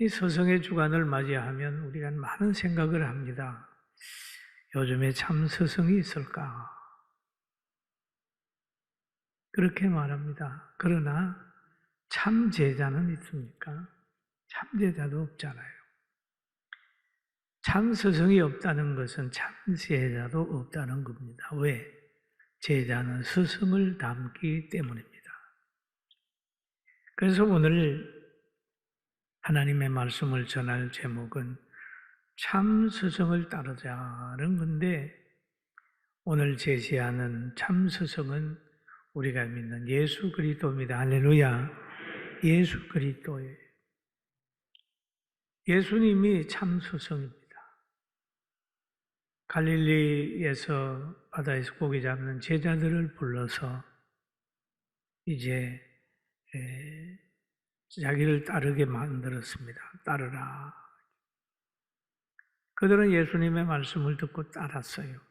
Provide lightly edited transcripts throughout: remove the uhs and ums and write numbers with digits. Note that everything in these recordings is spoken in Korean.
이 서성의 주간을 맞이하면 우리가 많은 생각을 합니다. 요즘에 참 서성이 있을까? 그렇게 말합니다. 그러나 참 제자는 있습니까? 참 제자도 없잖아요. 참 스승이 없다는 것은 참 제자도 없다는 겁니다. 왜? 제자는 스승을 닮기 때문입니다. 그래서 오늘 하나님의 말씀을 전할 제목은 참 스승을 따르자는 건데, 오늘 제시하는 참 스승은 우리가 믿는 예수 그리스도입니다. 할렐루야. 예수 그리스도예요. 예수님이 참 스승입니다. 갈릴리에서 바다에서 고기 잡는 제자들을 불러서 이제 자기를 따르게 만들었습니다. 따르라. 그들은 예수님의 말씀을 듣고 따랐어요.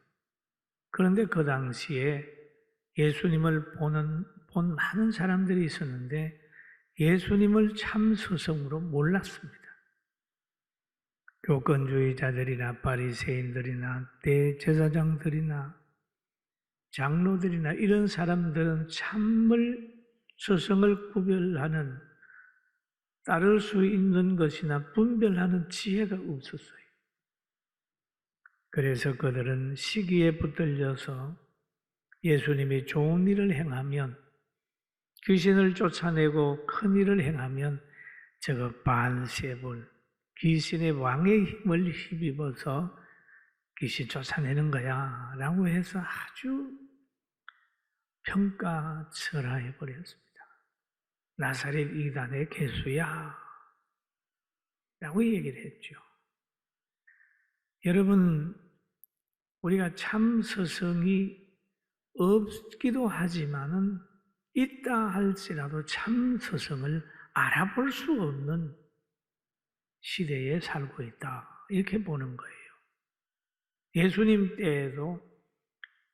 그런데 그 당시에 예수님을 본 많은 사람들이 있었는데 예수님을 참 스승으로 몰랐습니다. 교권주의자들이나 바리새인들이나 대제사장들이나 장로들이나 이런 사람들은 참을 스승을 구별하는, 따를 수 있는 것이나 분별하는 지혜가 없었어요. 그래서 그들은 시기에 붙들려서 예수님이 좋은 일을 행하면, 귀신을 쫓아내고 큰 일을 행하면 저거 바알세불, 귀신의 왕의 힘을 힘입어서 귀신 쫓아내는 거야 라고 해서 아주 평가절하해버렸습니다. 나사렛 이단의 개수야 라고 얘기를 했죠. 여러분, 우리가 참 스승이 없기도 하지만은 있다 할지라도 참 스승을 알아볼 수 없는 시대에 살고 있다, 이렇게 보는 거예요. 예수님 때에도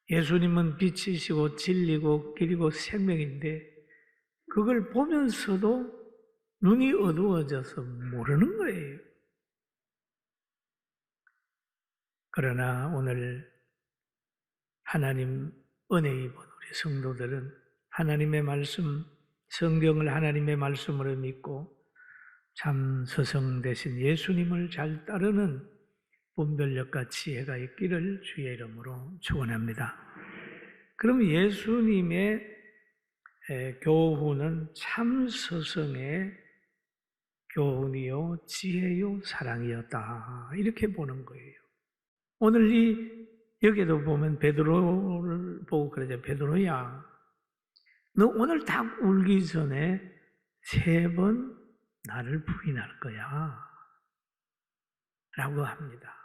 예수님은 빛이시고 진리고 길이고 생명인데 그걸 보면서도 눈이 어두워져서 모르는 거예요. 그러나 오늘 하나님 은혜 입은 우리 성도들은 하나님의 말씀, 성경을 하나님의 말씀으로 믿고 참 스승 되신 예수님을 잘 따르는 분별력과 지혜가 있기를 주의 이름으로 축원합니다. 그럼 예수님의 교훈은 참 스승의 교훈이요 지혜요 사랑이었다, 이렇게 보는 거예요. 오늘 여기도 보면 베드로를 보고 그러죠. 베드로야, 너 오늘 딱 울기 전에 3번 나를 부인할 거야 라고 합니다.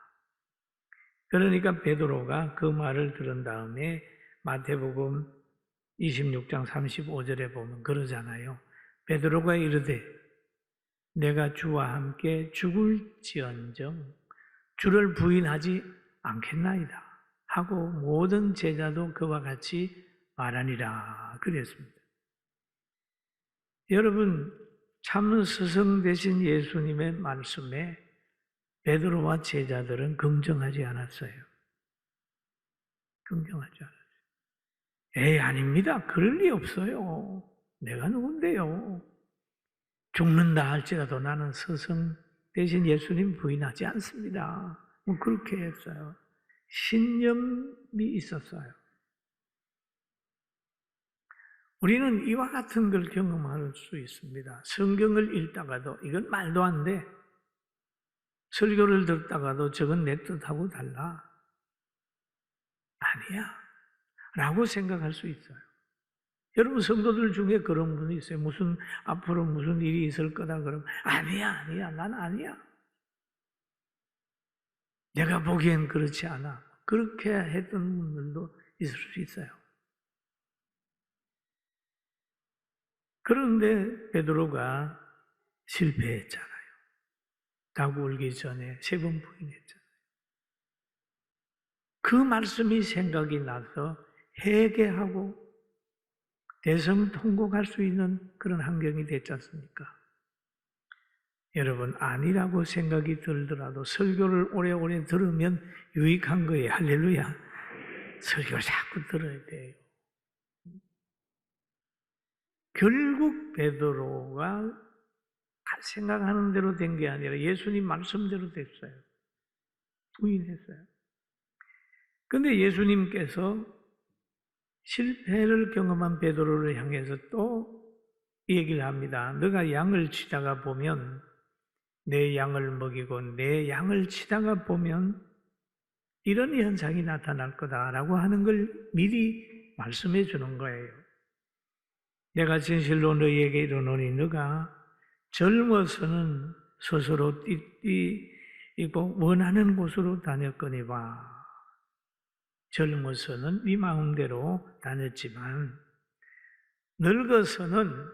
그러니까 베드로가 그 말을 들은 다음에 마태복음 26장 35절에 보면 그러잖아요. 베드로가 이르되 내가 주와 함께 죽을지언정 주를 부인하지 않겠나이다 하고 모든 제자도 그와 같이 말하니라 그랬습니다. 여러분, 참 스승 되신 예수님의 말씀에 베드로와 제자들은 긍정하지 않았어요. 긍정하지 않았어요. 에이, 아닙니다. 그럴 리 없어요. 내가 누군데요. 죽는다 할지라도 나는 스승 대신 예수님 부인하지 않습니다. 뭐 그렇게 했어요. 신념이 있었어요. 우리는 이와 같은 걸 경험할 수 있습니다. 성경을 읽다가도 이건 말도 안 돼. 설교를 듣다가도 저건 내 뜻하고 달라. 아니야 라고 생각할 수 있어요. 여러분, 성도들 중에 그런 분이 있어요. 앞으로 무슨 일이 있을 거다 그러면 아니야 난 아니야, 내가 보기엔 그렇지 않아, 그렇게 했던 분들도 있을 수 있어요. 그런데 베드로가 실패했잖아요. 닭 울기 전에 3번 부인했잖아요. 그 말씀이 생각이 나서 회개하고 대성통곡할 수 있는 그런 환경이 됐지 않습니까? 여러분 아니라고 생각이 들더라도 설교를 오래오래 들으면 유익한 거예요. 할렐루야. 설교를 자꾸 들어야 돼요. 결국 베드로가 생각하는 대로 된 게 아니라 예수님 말씀대로 됐어요. 부인했어요. 그런데 예수님께서 실패를 경험한 베드로를 향해서 또 얘기를 합니다. 너가 양을 치다가 보면 내 양을 먹이고 내 양을 치다가 보면 이런 현상이 나타날 거다라고 하는 걸 미리 말씀해 주는 거예요. 내가 진실로 너희에게 이르노니 너가 젊어서는 스스로 띠띠이고 원하는 곳으로 다녔거니와 젊어서는 네 마음대로 다녔지만 늙어서는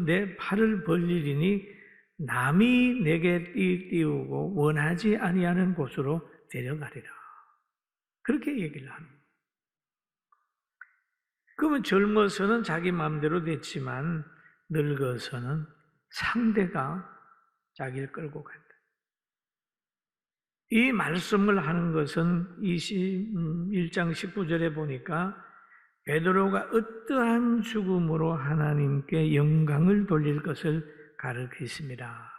내 팔을 벌리리니 남이 내게 띄우고 원하지 아니하는 곳으로 데려가리라. 그렇게 얘기를 합니다. 그러면 젊어서는 자기 마음대로 됐지만 늙어서는 상대가 자기를 끌고 간다. 이 말씀을 하는 것은 21장 19절에 보니까 베드로가 어떠한 죽음으로 하나님께 영광을 돌릴 것을 가르치십니다.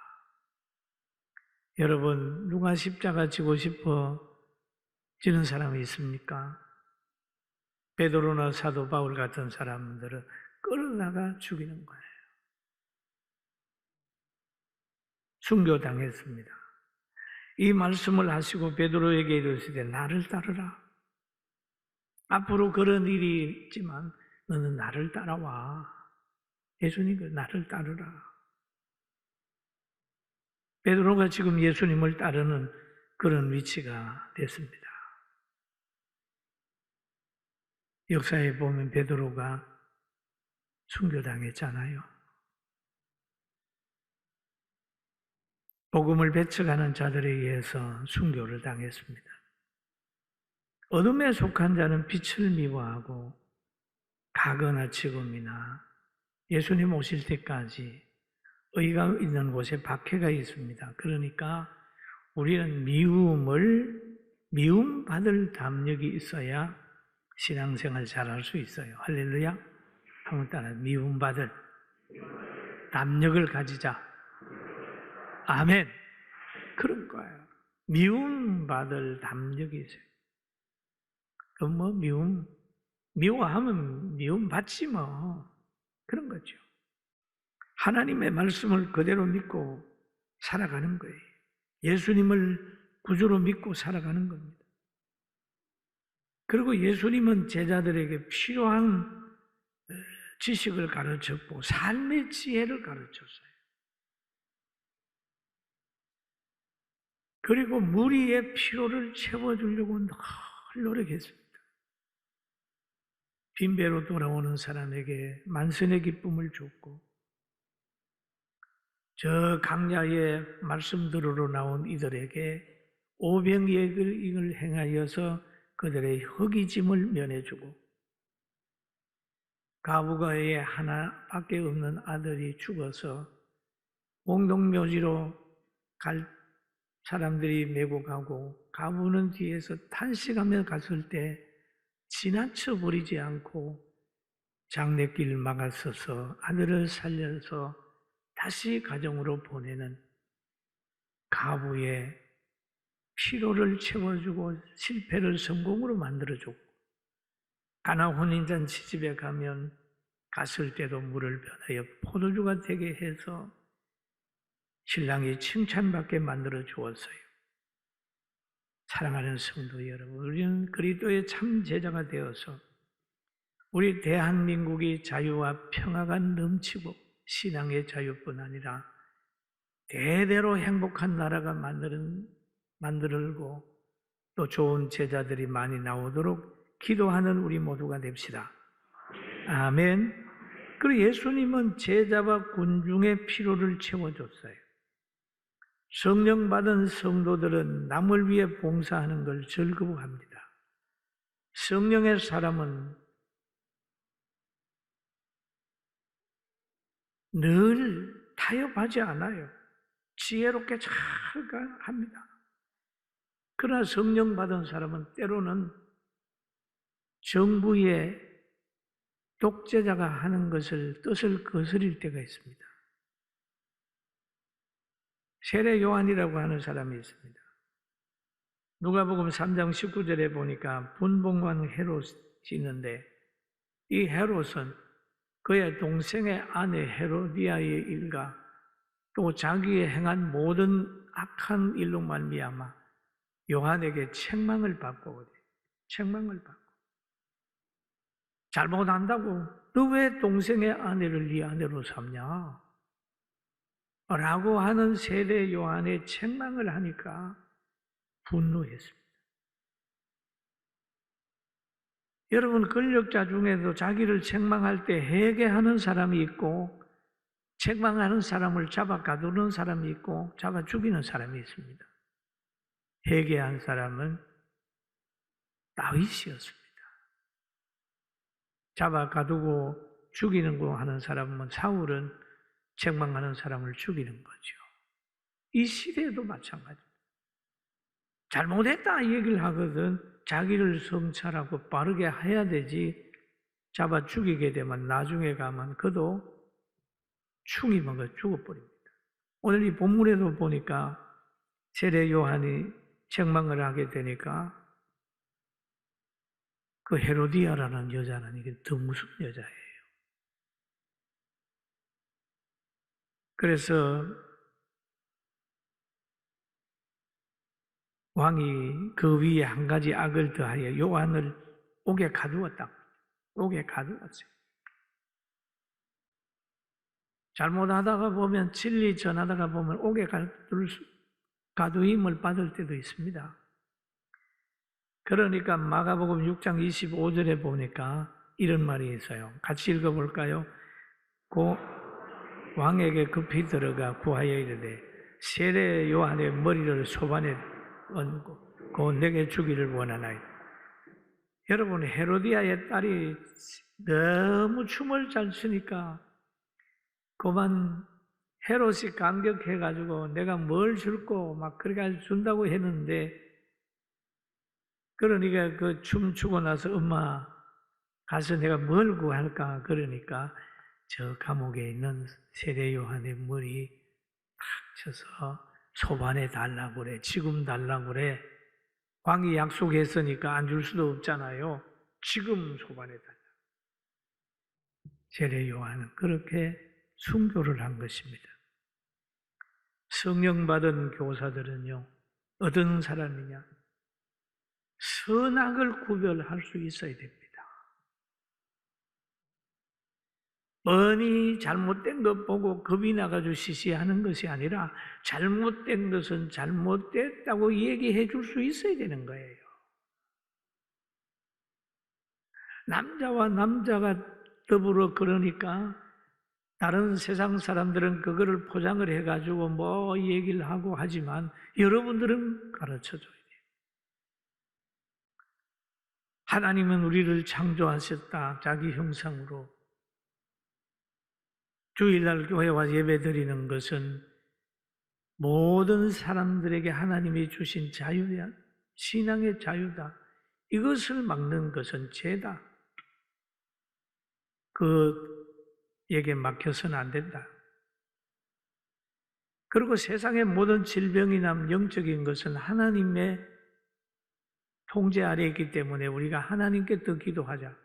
여러분, 누가 십자가 지고 싶어지는 사람이 있습니까? 베드로나 사도 바울 같은 사람들은 끌어다가 죽이는 거예요. 순교당했습니다. 이 말씀을 하시고 베드로에게 이르시되 나를 따르라. 앞으로 그런 일이 있지만 너는 나를 따라와. 예수님을 나를 따르라. 베드로가 지금 예수님을 따르는 그런 위치가 됐습니다. 역사에 보면 베드로가 순교당했잖아요. 복음을 배척하는 자들에 의해서 순교를 당했습니다. 어둠에 속한 자는 빛을 미워하고 가거나 지금이나 예수님 오실 때까지 의가 있는 곳에 박해가 있습니다. 그러니까 우리는 미움받을 담력이 있어야 신앙생활 잘할 수 있어요. 할렐루야. 한번 따라 미움받을 담력을 가지자. 아멘. 그런 거예요. 미움받을 담력이 있어요. 그럼 뭐 미워하면 미움받지 뭐. 그런 거죠. 하나님의 말씀을 그대로 믿고 살아가는 거예요. 예수님을 구주로 믿고 살아가는 겁니다. 그리고 예수님은 제자들에게 필요한 지식을 가르쳤고 삶의 지혜를 가르쳤어요. 그리고 무리의 필요를 채워주려고 늘 노력했습니다. 빈배로 돌아오는 사람에게 만선의 기쁨을 줬고 저 강야에 말씀 들으러 나온 이들에게 오병이익을 행하여서 그들의 허기짐을 면해주고 가부가에 하나밖에 없는 아들이 죽어서 공동묘지로 갈 사람들이 메고 가고 가부는 뒤에서 탄식하며 갔을 때 지나쳐 버리지 않고 장례길 막아서서 아들을 살려서 다시 가정으로 보내는 가부의 피로를 채워주고 실패를 성공으로 만들어주고 가나 혼인잔치 집에 가면 갔을 때도 물을 변하여 포도주가 되게 해서 신랑이 칭찬받게 만들어 주었어요. 사랑하는 성도 여러분, 우리는 그리스도의 참 제자가 되어서 우리 대한민국이 자유와 평화가 넘치고 신앙의 자유뿐 아니라 대대로 행복한 나라가 만들고 또 좋은 제자들이 많이 나오도록 기도하는 우리 모두가 됩시다. 아멘. 그리고 예수님은 제자와 군중의 필요를 채워줬어요. 성령 받은 성도들은 남을 위해 봉사하는 걸 즐거워합니다. 성령의 사람은 늘 타협하지 않아요. 지혜롭게 잘 합니다. 그러나 성령 받은 사람은 때로는 정부의 독재자가 하는 뜻을 거스릴 때가 있습니다. 세례 요한이라고 하는 사람이 있습니다. 누가복음 3장 19절에 보니까 분봉왕 헤롯이 있는데 이 헤롯은 그의 동생의 아내 헤로디아의 일과 또 자기의 행한 모든 악한 일로 말미암아 요한에게 책망을 받고 잘못한다고 너 왜 동생의 아내를 네 아내로 삼냐? 라고 하는 세례 요한의 책망을 하니까 분노했습니다. 여러분, 권력자 중에도 자기를 책망할 때 회개하는 사람이 있고 책망하는 사람을 잡아 가두는 사람이 있고 잡아 죽이는 사람이 있습니다. 회개한 사람은 다윗이었습니다. 잡아 가두고 죽이는 거 하는 사람은 사울은 책망하는 사람을 죽이는 거죠. 이 시대에도 마찬가지입니다. 잘못했다 얘기를 하거든 자기를 성찰하고 바르게 해야 되지 잡아 죽이게 되면 나중에 가면 그도 충이 먹어 죽어버립니다. 오늘 이 본문에도 보니까 세례 요한이 책망을 하게 되니까 그 헤로디아라는 여자는 이게 더 무서운 여자예요. 그래서 왕이 그 위에 한 가지 악을 더하여 요한을 옥에 가두었다. 옥에 가두었어요. 잘못하다가 보면 진리 전하다가 보면 옥에 가두임을 받을 때도 있습니다. 그러니까 마가복음 6장 25절에 보니까 이런 말이 있어요. 같이 읽어볼까요? 그 왕에게 급히 들어가 구하여 이르되 세례 요한의 머리를 소반에 얹고 그 내게 주기를 원하나이다. 여러분, 헤로디아의 딸이 너무 춤을 잘 추니까 그만 헤롯이 감격해가지고 내가 뭘 줄고 막 그렇게 준다고 했는데 그러니까 그 춤추고 나서 엄마 가서 내가 뭘 구할까 그러니까 저 감옥에 있는 세례 요한의 머리 탁 쳐서 소반에 달라고 그래. 지금 달라고 그래. 왕이 약속했으니까 안 줄 수도 없잖아요. 지금 소반에 달라. 세례 요한은 그렇게 순교를 한 것입니다. 성령 받은 교사들은요, 어떤 사람이냐? 선악을 구별할 수 있어야 됩니다. 뻔히 잘못된 것 보고 겁이 나가지고 시시하는 것이 아니라 잘못된 것은 잘못됐다고 얘기해 줄 수 있어야 되는 거예요. 남자와 남자가 더불어 그러니까 다른 세상 사람들은 그거를 포장을 해가지고 뭐 얘기를 하고 하지만 여러분들은 가르쳐줘야 돼요. 하나님은 우리를 창조하셨다. 자기 형상으로. 주일날 교회와 예배 드리는 것은 모든 사람들에게 하나님이 주신 자유야. 신앙의 자유다. 이것을 막는 것은 죄다. 그에게 막혀서는 안 된다. 그리고 세상의 모든 질병이나 영적인 것은 하나님의 통제 아래에 있기 때문에 우리가 하나님께 더 기도하자.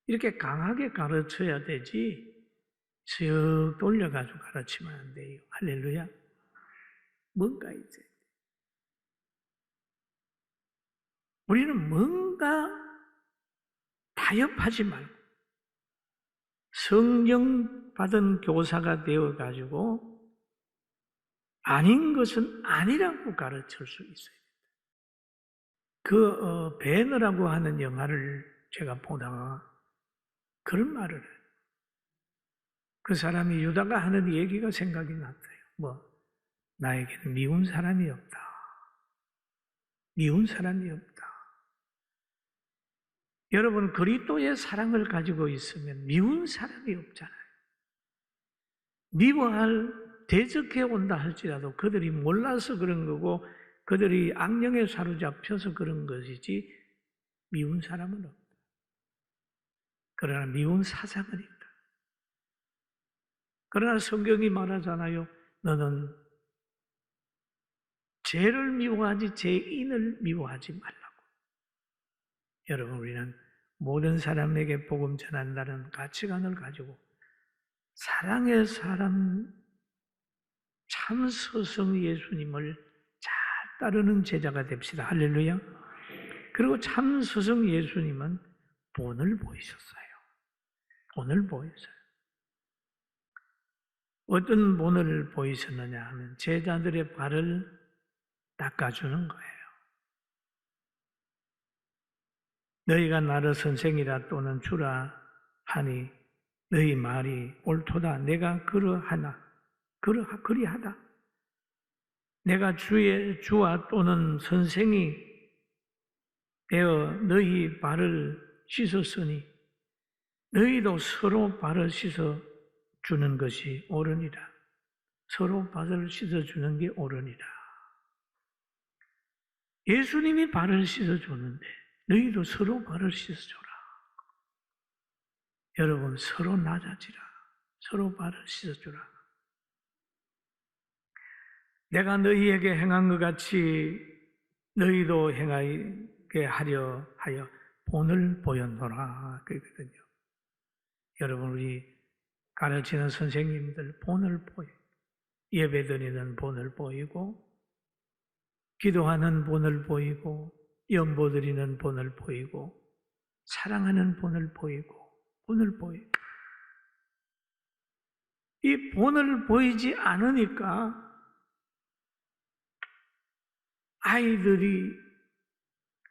이렇게 강하게 가르쳐야 되지 쓱 돌려가지고 가르치면 안 돼요. 할렐루야. 뭔가 이제 우리는 뭔가 타협하지 말고 성령 받은 교사가 되어가지고 아닌 것은 아니라고 가르칠 수 있어요. 배너라고 하는 영화를 제가 보다가 그런 말을 해요. 그 사람이 유다가 하는 얘기가 생각이 났어요. 나에게는 미운 사람이 없다. 미운 사람이 없다. 여러분, 그리스도의 사랑을 가지고 있으면 미운 사람이 없잖아요. 미워할, 대적해 온다 할지라도 그들이 몰라서 그런 거고 그들이 악령에 사로잡혀서 그런 것이지 미운 사람은 없다. 그러나 미운 사상은 있다. 그러나 성경이 말하잖아요. 너는 죄를 미워하지 죄인을 미워하지 말라고. 여러분, 우리는 모든 사람에게 복음 전한다는 가치관을 가지고 사랑의 사람 참 스승 예수님을 잘 따르는 제자가 됩시다. 할렐루야. 그리고 참 스승 예수님은 본을 보이셨어요. 본을 보이셨어요. 어떤 본을 보이셨느냐 하면 제자들의 발을 닦아주는 거예요. 너희가 나를 선생이라 또는 주라 하니 너희 말이 옳도다. 내가 그러하나 그리하다. 내가 주와 또는 선생이 되어 너희 발을 씻었으니 너희도 서로 발을 씻어 주는 것이 옳으니라. 서로 발을 씻어 주는 게 옳으니라. 예수님이 발을 씻어 줬는데 너희도 서로 발을 씻어 줘라. 여러분, 서로 낮아지라. 서로 발을 씻어 주라. 내가 너희에게 행한 것 같이 너희도 행하게 하려 하여 본을 보였노라. 그랬거든요. 여러분, 우리 가르치는 선생님들 본을 보여. 예배드리는 본을 보이고 기도하는 본을 보이고 연보드리는 본을 보이고 사랑하는 본을 보이고 본을 보이고 이 본을 보이지 않으니까 아이들이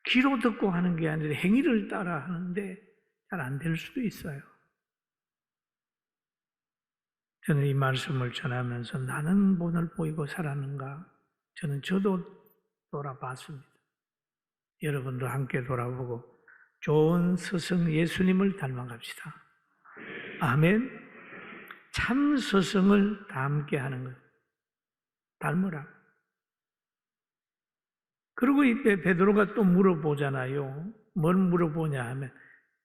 귀로 듣고 하는 게 아니라 행위를 따라 하는데 잘 안 될 수도 있어요. 저는 이 말씀을 전하면서 나는 본을 보이고 살았는가? 저도 돌아봤습니다. 여러분도 함께 돌아보고 좋은 스승 예수님을 닮아갑시다. 아멘. 참 스승을 닮게 하는 것. 닮으라. 그리고 이때 베드로가 또 물어보잖아요. 뭘 물어보냐 하면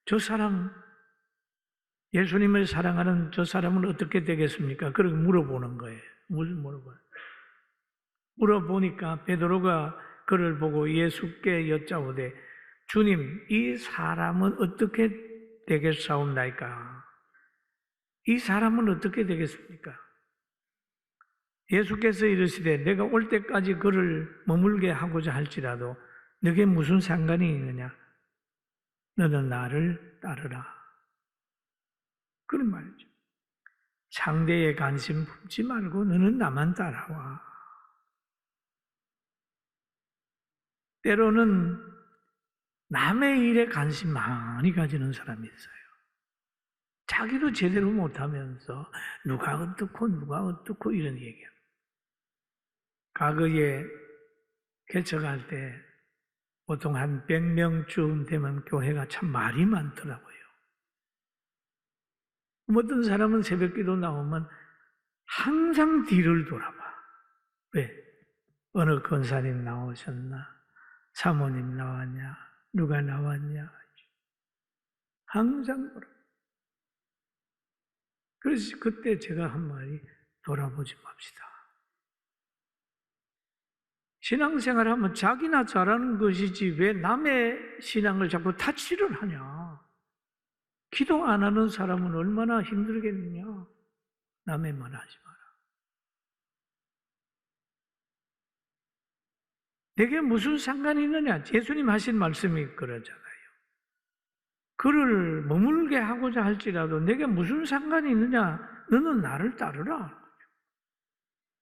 저 사람, 예수님을 사랑하는 저 사람은 어떻게 되겠습니까? 그렇게 물어보는 거예요. 물어봐요. 물어보니까 베드로가 그를 보고 예수께 여짜오되 주님, 이 사람은 어떻게 되겠사옵나이까? 이 사람은 어떻게 되겠습니까? 예수께서 이르시되 내가 올 때까지 그를 머물게 하고자 할지라도 너게 무슨 상관이 있느냐? 너는 나를 따르라. 그런 말이죠. 상대의 관심 품지 말고 너는 나만 따라와. 때로는 남의 일에 관심 많이 가지는 사람이 있어요. 자기도 제대로 못하면서 누가 어떻고 이런 얘기야. 과거에 개척할 때 보통 한 100명쯤 되면 교회가 참 말이 많더라고요. 어떤 사람은 새벽기도 나오면 항상 뒤를 돌아봐. 왜? 어느 권사님 나오셨나? 사모님 나왔냐? 누가 나왔냐? 항상 돌아봐. 그래서 그때 제가 한 말이 돌아보지 맙시다. 신앙생활 하면 자기나 잘하는 것이지 왜 남의 신앙을 자꾸 타치를 하냐? 기도 안 하는 사람은 얼마나 힘들겠느냐? 남의 말 하지 마라. 내게 무슨 상관이 있느냐? 예수님 하신 말씀이 그러잖아요. 그를 머물게 하고자 할지라도 내게 무슨 상관이 있느냐? 너는 나를 따르라.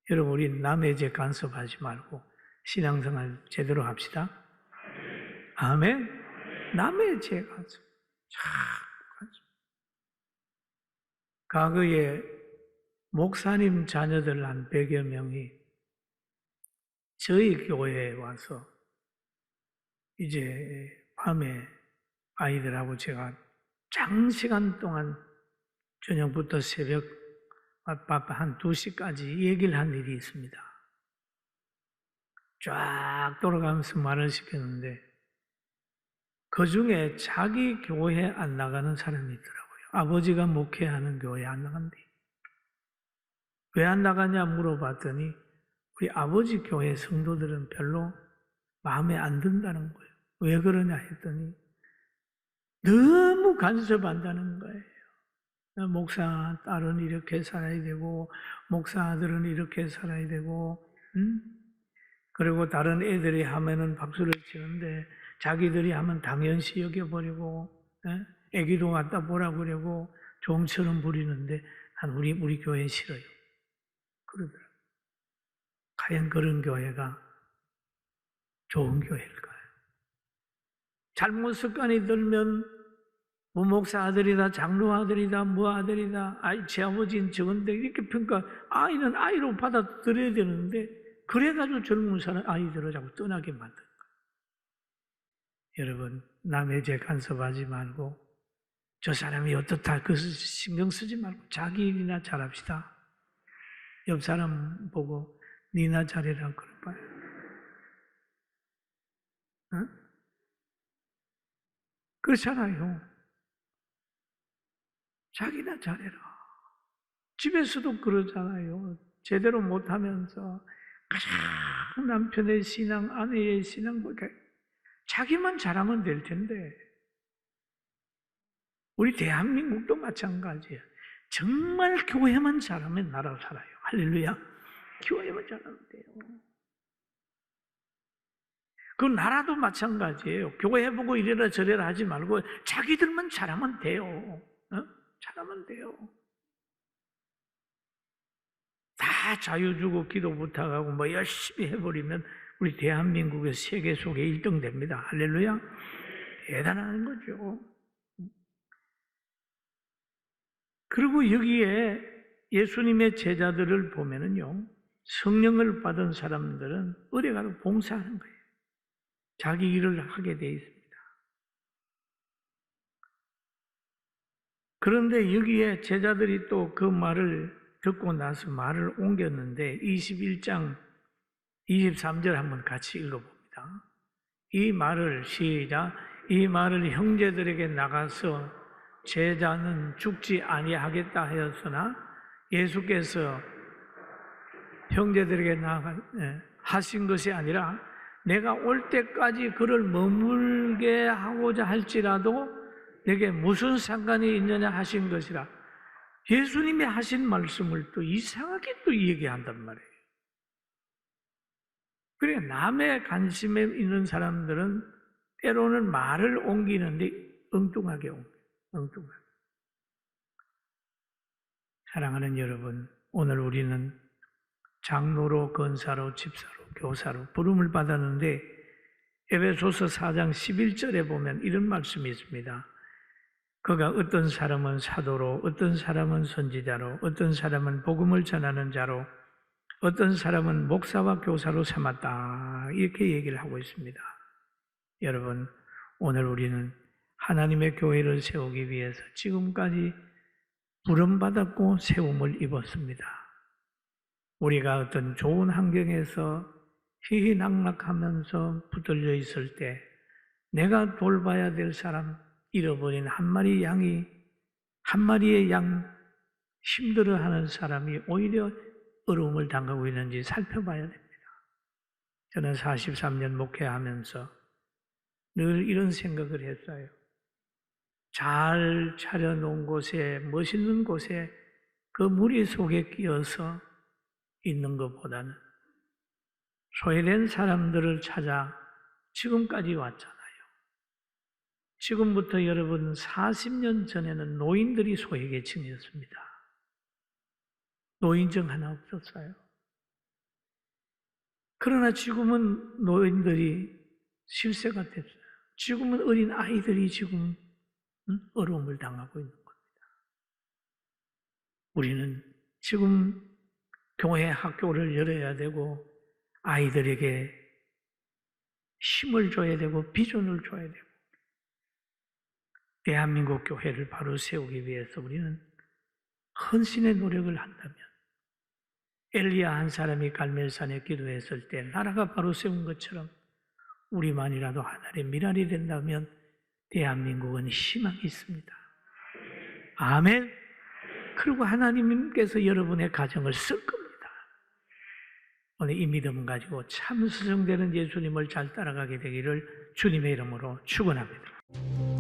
여러분, 우리 남의 죄 간섭하지 말고 신앙생활 제대로 합시다. 아멘. 남의 죄 간섭. 과거에 목사님 자녀들 한 100여 명이 저희 교회에 와서 이제 밤에 아이들하고 제가 장시간 동안 저녁부터 새벽 한 2시까지 얘기를 한 일이 있습니다. 쫙 돌아가면서 말을 시켰는데 그 중에 자기 교회 안 나가는 사람이 있더라고요. 아버지가 목회하는 교회 안 나간대. 왜 안 나가냐 물어봤더니 우리 아버지 교회 성도들은 별로 마음에 안 든다는 거예요. 왜 그러냐 했더니 너무 간섭한다는 거예요. 목사 딸은 이렇게 살아야 되고 목사 아들은 이렇게 살아야 되고 그리고 다른 애들이 하면은 박수를 치는데 자기들이 하면 당연시 여겨버리고 애기도 갖다 보라고 그러고 종처럼 부리는데 난 우리 교회 싫어요. 그러더라고요. 과연 그런 교회가 좋은 교회일까요? 잘못 습관이 들면 목사 아들이다, 장로 아들이다, 뭐 아들이다, 제 아버지는 저건데 이렇게 평가, 아이는 아이로 받아들여야 되는데 그래가지고 젊은 사람 아이들을 자꾸 떠나게 만든 거예요. 여러분, 남의 죄 간섭하지 말고 저 사람이 어떻다 그 신경 쓰지 말고 자기 일이나 잘합시다. 옆 사람 보고 니나 잘해라 그럴까요? 어? 그렇잖아요. 자기나 잘해라. 집에서도 그러잖아요. 제대로 못하면서 가장 남편의 신앙, 아내의 신앙, 자기만 잘하면 될 텐데 우리 대한민국도 마찬가지예요. 정말 교회만 잘하면 나라 살아요. 할렐루야. 교회만 잘하면 돼요. 그 나라도 마찬가지예요. 교회 보고 이래라 저래라 하지 말고 자기들만 잘하면 돼요. 잘하면 돼요. 다 자유 주고 기도 부탁하고 뭐 열심히 해버리면 우리 대한민국의 세계 속에 1등 됩니다. 할렐루야. 대단한 거죠. 그리고 여기에 예수님의 제자들을 보면은요, 성령을 받은 사람들은 어디 가서 봉사하는 거예요. 자기 일을 하게 돼 있습니다. 그런데 여기에 제자들이 또 그 말을 듣고 나서 말을 옮겼는데 21장 23절 한번 같이 읽어봅니다. 이 말을 시작. 이 말을 형제들에게 나가서 제자는 죽지 아니하겠다 하였으나 예수께서 형제들에게 하신 것이 아니라 내가 올 때까지 그를 머물게 하고자 할지라도 내게 무슨 상관이 있느냐 하신 것이라. 예수님이 하신 말씀을 또 이상하게 또 얘기한단 말이에요. 그래, 남의 관심에 있는 사람들은 때로는 말을 옮기는데 엉뚱하게 옮겨요. 엉뚱하게. 사랑하는 여러분, 오늘 우리는 장로로, 권사로, 집사로, 교사로 부름을 받았는데 에베소서 4장 11절에 보면 이런 말씀이 있습니다. 그가 어떤 사람은 사도로, 어떤 사람은 선지자로, 어떤 사람은 복음을 전하는 자로, 어떤 사람은 목사와 교사로 삼았다. 이렇게 얘기를 하고 있습니다. 여러분, 오늘 우리는 하나님의 교회를 세우기 위해서 지금까지 부름받았고 세움을 입었습니다. 우리가 어떤 좋은 환경에서 희희낙낙하면서 붙들려 있을 때 내가 돌봐야 될 사람, 잃어버린 한 마리 양이, 한 마리의 양 힘들어하는 사람이 오히려 어려움을 당하고 있는지 살펴봐야 됩니다. 저는 43년 목회하면서 늘 이런 생각을 했어요. 잘 차려놓은 곳에, 멋있는 곳에 그 무리 속에 끼어서 있는 것보다는 소외된 사람들을 찾아 지금까지 왔잖아요. 지금부터 여러분 40년 전에는 노인들이 소외계층이었습니다. 노인증 하나 없었어요. 그러나 지금은 노인들이 실세가 됐어요. 지금은 어린 아이들이 지금 어려움을 당하고 있는 겁니다. 우리는 지금 교회 학교를 열어야 되고 아이들에게 힘을 줘야 되고 비전을 줘야 되고 대한민국 교회를 바로 세우기 위해서 우리는 헌신의 노력을 한다면 엘리야 한 사람이 갈멜산에 기도했을 때 나라가 바로 세운 것처럼 우리만이라도 하나님의 미랄이 된다면 대한민국은 희망이 있습니다. 아멘. 그리고 하나님께서 여러분의 가정을 쓸 겁니다. 오늘 이 믿음 가지고 참 수정되는 예수님을 잘 따라가게 되기를 주님의 이름으로 축원합니다.